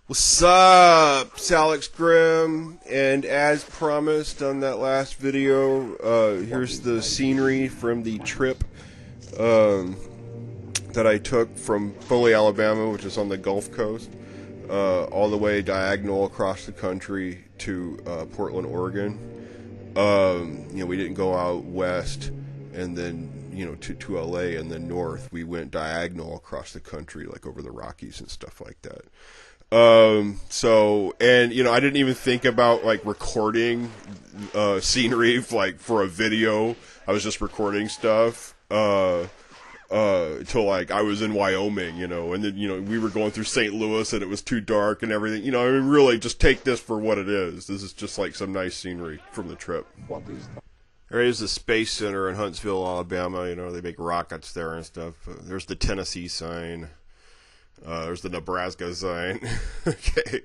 What's up? It's Alex Grimm, and as promised on that last video, here's the scenery from the trip that I took from Foley, Alabama, which is on the Gulf Coast, all the way diagonal across the country to Portland, Oregon. We didn't go out west and then to LA and then north. We went diagonal across the country, like over the Rockies and stuff like that. I didn't even think about like recording scenery like for a video. I was just recording stuff till like I was in Wyoming, and then we were going through St. Louis and it was too dark and everything. Really just take this for what it is. This is just like some nice scenery from the trip. There's the Space Center in Huntsville, Alabama. They make rockets there and stuff. There's the Tennessee sign. There's the Nebraska sign. Okay.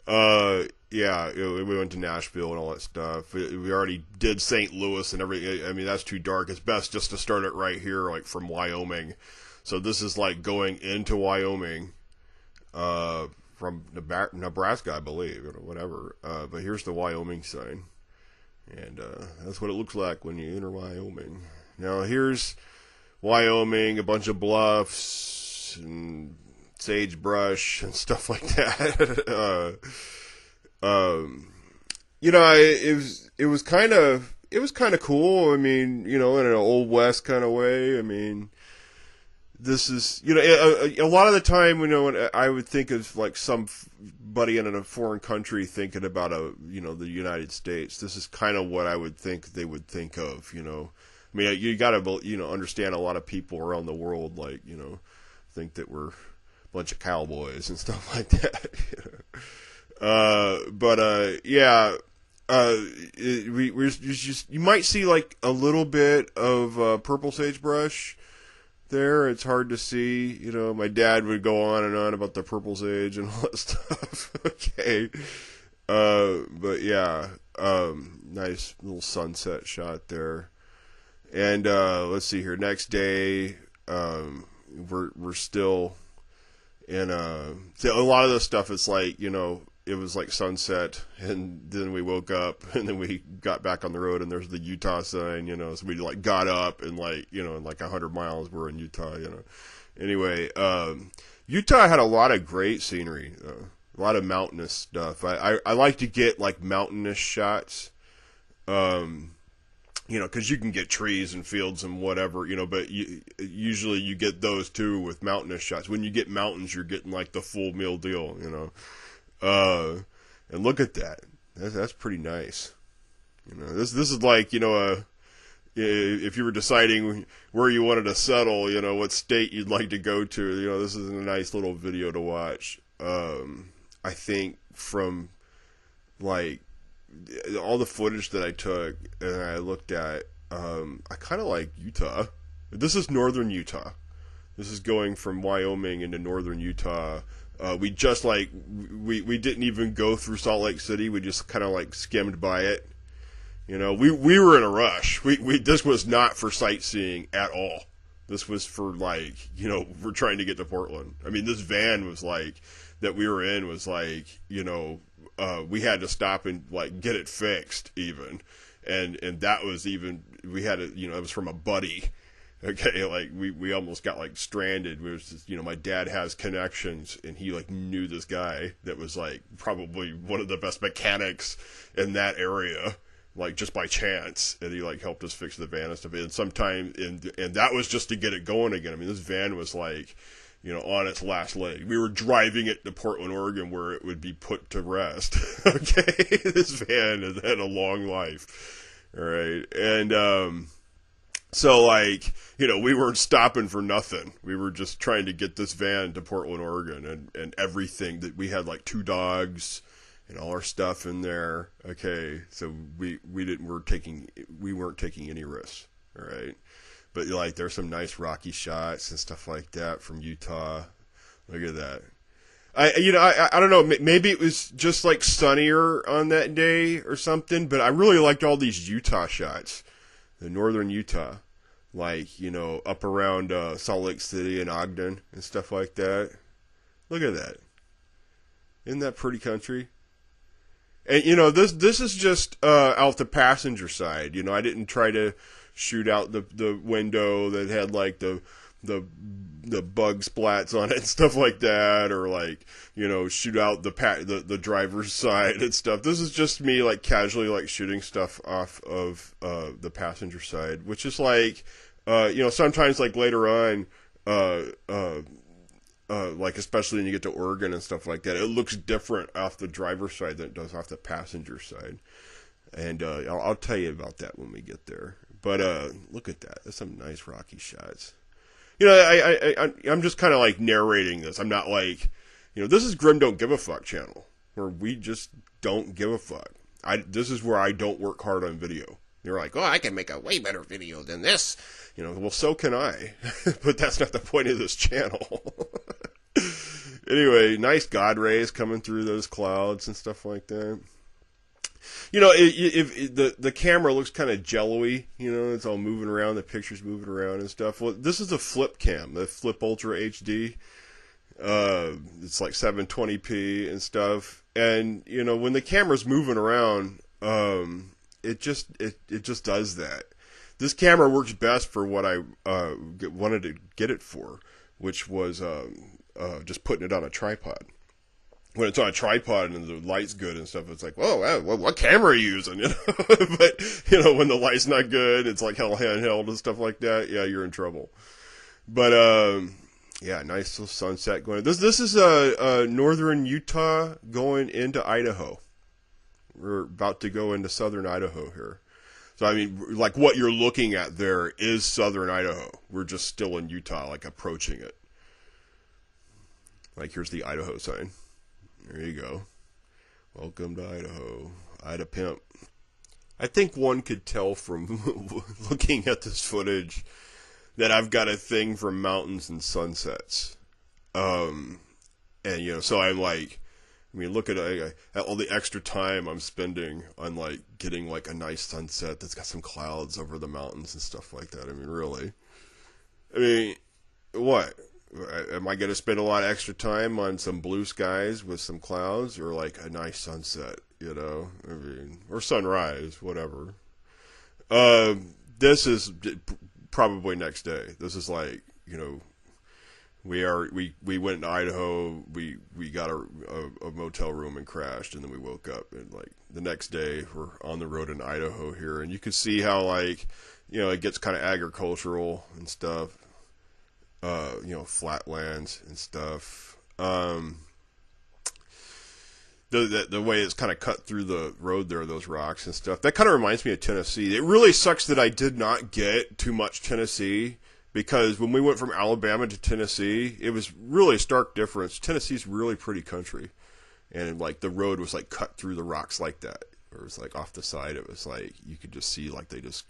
We went to Nashville and all that stuff. We already did St. Louis and everything. I mean, that's too dark. It's best just to start it right here, like from Wyoming. So this is like going into Wyoming, from Nebraska, I believe, or whatever. But here's the Wyoming sign. And, that's what it looks like when you enter Wyoming. Now here's Wyoming, a bunch of bluffs and sagebrush and stuff like that. It was kind of cool. I mean, in an old west kind of way. I mean, this is, a lot of the time, when I would think of like somebody in a foreign country thinking about the United States. This is kind of what I would think they would think of. I mean, you got to understand a lot of people around the world, like think that we're bunch of cowboys and stuff like that. You might see like a little bit of purple sagebrush there. It's hard to see. My dad would go on and on about the purple sage and all that stuff. Okay. Nice little sunset shot there. And let's see here. Next day, we're still. And a lot of this stuff, it's like, it was like sunset, and then we woke up, and then we got back on the road, and there's the Utah sign, so we like got up, and like, in like 100 miles, we're in Utah, Anyway, Utah had a lot of great scenery, a lot of mountainous stuff. I like to get like mountainous shots, because you can get trees and fields and whatever, but usually you get those too with mountainous shots. When you get mountains, you're getting like the full meal deal, and look at that. That's pretty nice. This is like, if you were deciding where you wanted to settle, what state you'd like to go to, this is a nice little video to watch. I think from like, all the footage that I took and I looked at, I kind of like Utah. This is northern Utah. This is going from Wyoming into northern Utah. We just like, we didn't even go through Salt Lake City. We just kind of like skimmed by it. We were in a rush. This was not for sightseeing at all. This was for like, we're trying to get to Portland. I mean, this van was like, that we were in was like, we had to stop and like get it fixed even. And that was even, we had it, it was from a buddy. Okay. Like we almost got like stranded. We was just, my dad has connections and he like knew this guy that was like probably one of the best mechanics in that area, like just by chance. And he like helped us fix the van and stuff. And sometime, and that was just to get it going again. I mean, this van was like, on its last leg. We were driving it to Portland, Oregon, where it would be put to rest. Okay? This van has had a long life. All right? And, so, like, we weren't stopping for nothing. We were just trying to get this van to Portland, Oregon, and everything. That we had, like, 2 dogs and all our stuff in there. Okay? So, we weren't taking any risks. All right? But like, there's some nice rocky shots and stuff like that from Utah. Look at that. I don't know. Maybe it was just like sunnier on that day or something. But I really liked all these Utah shots, the northern Utah, like up around Salt Lake City and Ogden and stuff like that. Look at that. Isn't that pretty country? And this is just out the passenger side. I didn't try to shoot out the window that had like the bug splats on it and stuff like that, or like shoot out the driver's side and stuff. This is just me like casually like shooting stuff off of the passenger side, which is like sometimes like later on like especially when you get to Oregon and stuff like that, it looks different off the driver's side than it does off the passenger side. And I'll tell you about that when we get there. But look at that. That's some nice rocky shots. I'm just kind of like narrating this. I'm not like, this is Grim Don't Give a Fuck channel, where we just don't give a fuck. This is where I don't work hard on video. You're like, oh, I can make a way better video than this. Well, so can I. But that's not the point of this channel. Anyway, nice God rays coming through those clouds and stuff like that. If the camera looks kind of jello-y, it's all moving around, the picture's moving around and stuff. Well, this is a flip cam, the Flip Ultra HD. It's like 720p and stuff. And, when the camera's moving around, it just does that. This camera works best for what I wanted to get it for, which was just putting it on a tripod. When it's on a tripod and the light's good and stuff, it's like, whoa, what camera are you using? But when the light's not good, it's like hell handheld and stuff like that. Yeah, you're in trouble. But yeah, nice little sunset going. This is northern Utah going into Idaho. We're about to go into southern Idaho here. So, I mean, like what you're looking at there is southern Idaho. We're just still in Utah, like approaching it. Like, here's the Idaho sign. There you go. Welcome to Idaho. Ida Pimp. I think one could tell from looking at this footage that I've got a thing for mountains and sunsets. And, so I'm like, look at all the extra time I'm spending on, like, getting, like, a nice sunset that's got some clouds over the mountains and stuff like that. really. What? Am I going to spend a lot of extra time on some blue skies with some clouds, or, like, a nice sunset, or sunrise, whatever. This is probably next day. This is like, we went to Idaho, we got a motel room and crashed, and then we woke up, and like the next day we're on the road in Idaho here, and you can see how like, it gets kind of agricultural and stuff, flatlands and stuff. The way it's kind of cut through the road there, those rocks and stuff, that kind of reminds me of Tennessee. It really sucks that I did not get too much Tennessee, because when we went from Alabama to Tennessee, it was really a stark difference. Tennessee's really pretty country, and like the road was like cut through the rocks like that. Or it was like off the side. It was like you could just see like they just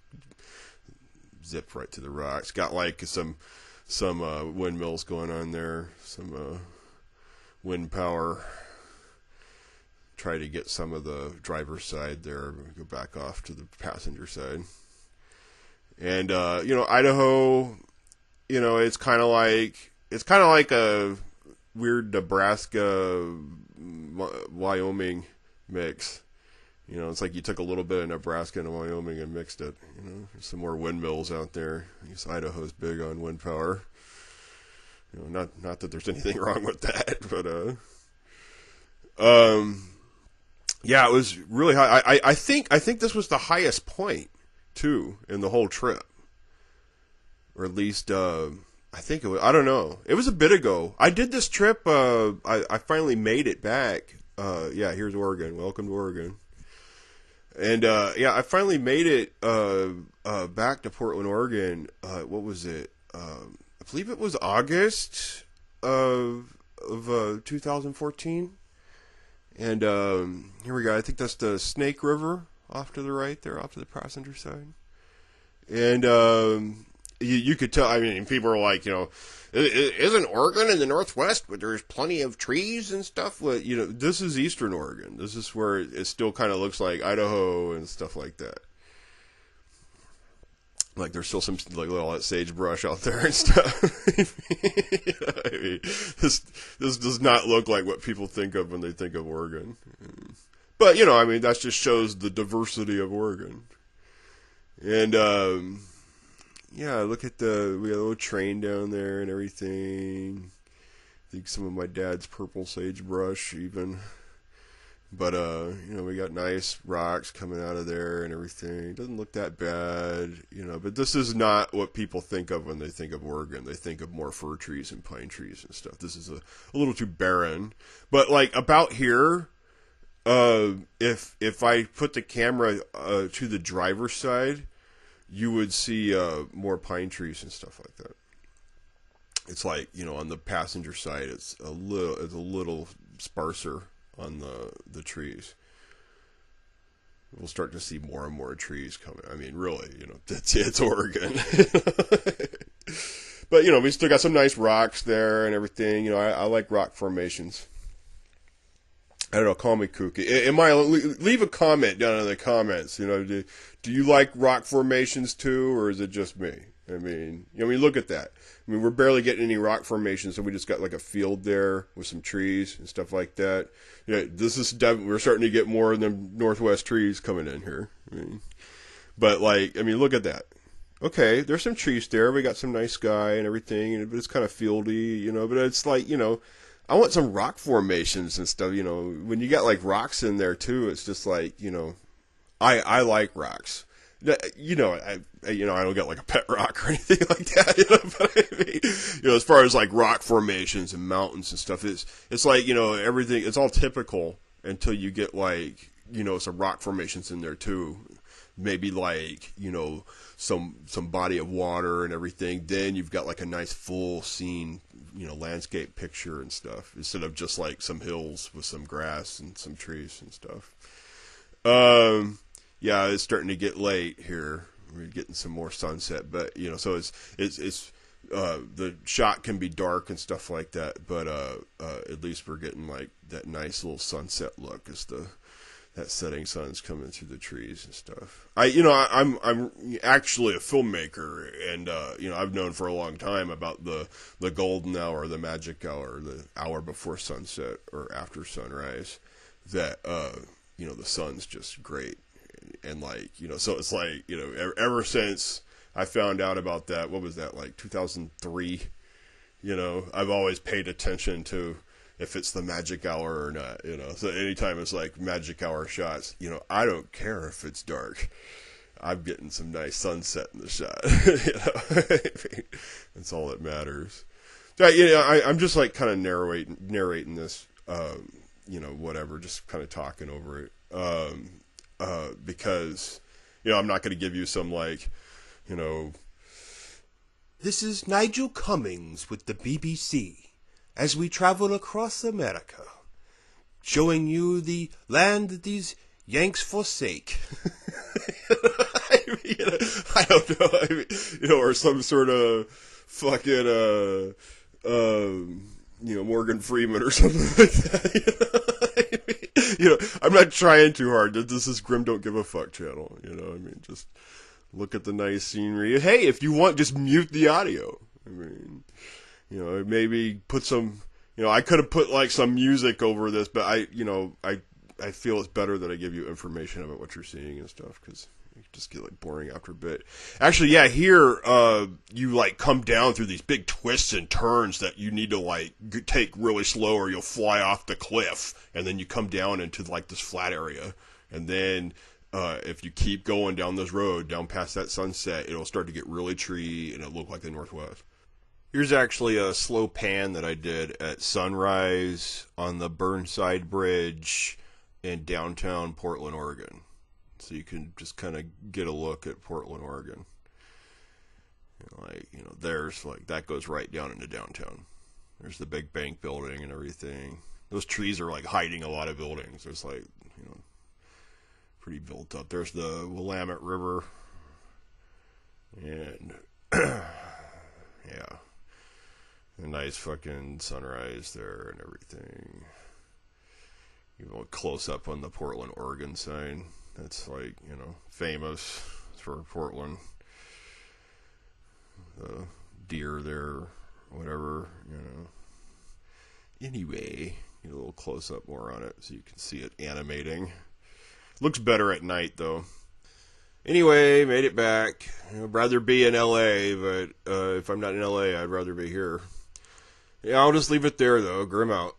zipped right to the rocks. Got like some windmills going on there, some wind power. Try to get some of the driver's side there. Go back off to the passenger side. And Idaho, it's kind of like a weird Nebraska Wyoming mix. It's like you took a little bit of Nebraska and Wyoming and mixed it. There's some more windmills out there. I guess Idaho's big on wind power. Not that there's anything wrong with that, but yeah, it was really high. I think this was the highest point too in the whole trip, or at least I think it was. I don't know. It was a bit ago. I did this trip. I finally made it back. Yeah, here's Oregon. Welcome to Oregon. And yeah, I finally made it back to Portland, Oregon. What was it? I believe it was August of 2014. And here we go. I think that's the Snake River off to the right there, off to the passenger side. And you could tell. I mean, people are like, isn't Oregon in the Northwest, but there's plenty of trees and stuff? Well, this is Eastern Oregon. This is where it still kind of looks like Idaho and stuff like that. Like there's still some like all that sagebrush out there and stuff. I mean, this does not look like what people think of when they think of Oregon. But I mean, that just shows the diversity of Oregon. And yeah, look at we got a little train down there and everything. I think some of my dad's purple sagebrush even. But, we got nice rocks coming out of there and everything. It doesn't look that bad, but this is not what people think of when they think of Oregon. They think of more fir trees and pine trees and stuff. This is a little too barren. But, like, about here, if I put the camera to the driver's side, you would see more pine trees and stuff like that. It's like, on the passenger side, it's a little sparser on the trees. We'll start to see more and more trees coming. I mean, really, it's Oregon. But, we still got some nice rocks there and everything. I like rock formations. I don't know, call me kooky. Leave a comment down in the comments. Do you like rock formations too, or is it just me? I mean, look at that. I mean, we're barely getting any rock formations, so we just got like a field there with some trees and stuff like that. We're starting to get more of them northwest trees coming in here. But look at that. Okay, there's some trees there. We got some nice sky and everything, but it's kind of fieldy, but it's like, I want some rock formations and stuff, when you got like rocks in there too, it's just like, I like rocks. I don't get like a pet rock or anything like that, but I mean, as far as like rock formations and mountains and stuff, it's like, everything, it's all typical until you get like, some rock formations in there too. Maybe like, some body of water and everything. Then you've got like a nice full scene, landscape picture and stuff, instead of just like some hills with some grass and some trees and stuff. Yeah, it's starting to get late here. We're getting some more sunset, but so it's the shot can be dark and stuff like that, but at least we're getting like that nice little sunset look as that setting sun's coming through the trees and stuff. I'm actually a filmmaker, and I've known for a long time about the golden hour, the magic hour, the hour before sunset or after sunrise. That the sun's just great. And so it's like, ever since I found out about that, what was that, like 2003, I've always paid attention to if it's the magic hour or not, so anytime it's like magic hour shots, I don't care if it's dark. I'm getting some nice sunset in the shot. That's all that matters. So, I'm just like kind of narrating this, whatever, just kind of talking over it. Because, I'm not going to give you some like, this is Nigel Cummings with the BBC as we travel across America, showing you the land that these Yanks forsake. I don't know. Or some sort of fucking, Morgan Freeman or something like that. I'm not trying too hard. This is Grim Don't Give a Fuck channel. Just look at the nice scenery. Hey, if you want, just mute the audio. Maybe put some, I could have put like some music over this, but I feel it's better that I give you information about what you're seeing and stuff, because it just get like boring after a bit. Actually, yeah, here, you like come down through these big twists and turns that you need to like take really slow or you'll fly off the cliff, and then you come down into like this flat area, and then if you keep going down this road, down past that sunset, it'll start to get really tree and it'll look like the Northwest. Here's actually a slow pan that I did at sunrise on the Burnside Bridge in downtown Portland, Oregon. So you can just kind of get a look at Portland, Oregon. There's like, that goes right down into downtown. There's the big bank building and everything. Those trees are like hiding a lot of buildings. There's like, pretty built up. There's the Willamette River. And, yeah. A nice fucking sunrise there and everything. Close up on the Portland, Oregon sign. That's like, famous for Portland. deer there, whatever, you know. Anyway, get a little close up more on it so you can see it animating. Looks better at night though. Anyway, made it back. I'd rather be in LA, but if I'm not in LA, I'd rather be here. Yeah, I'll just leave it there though. Grim out.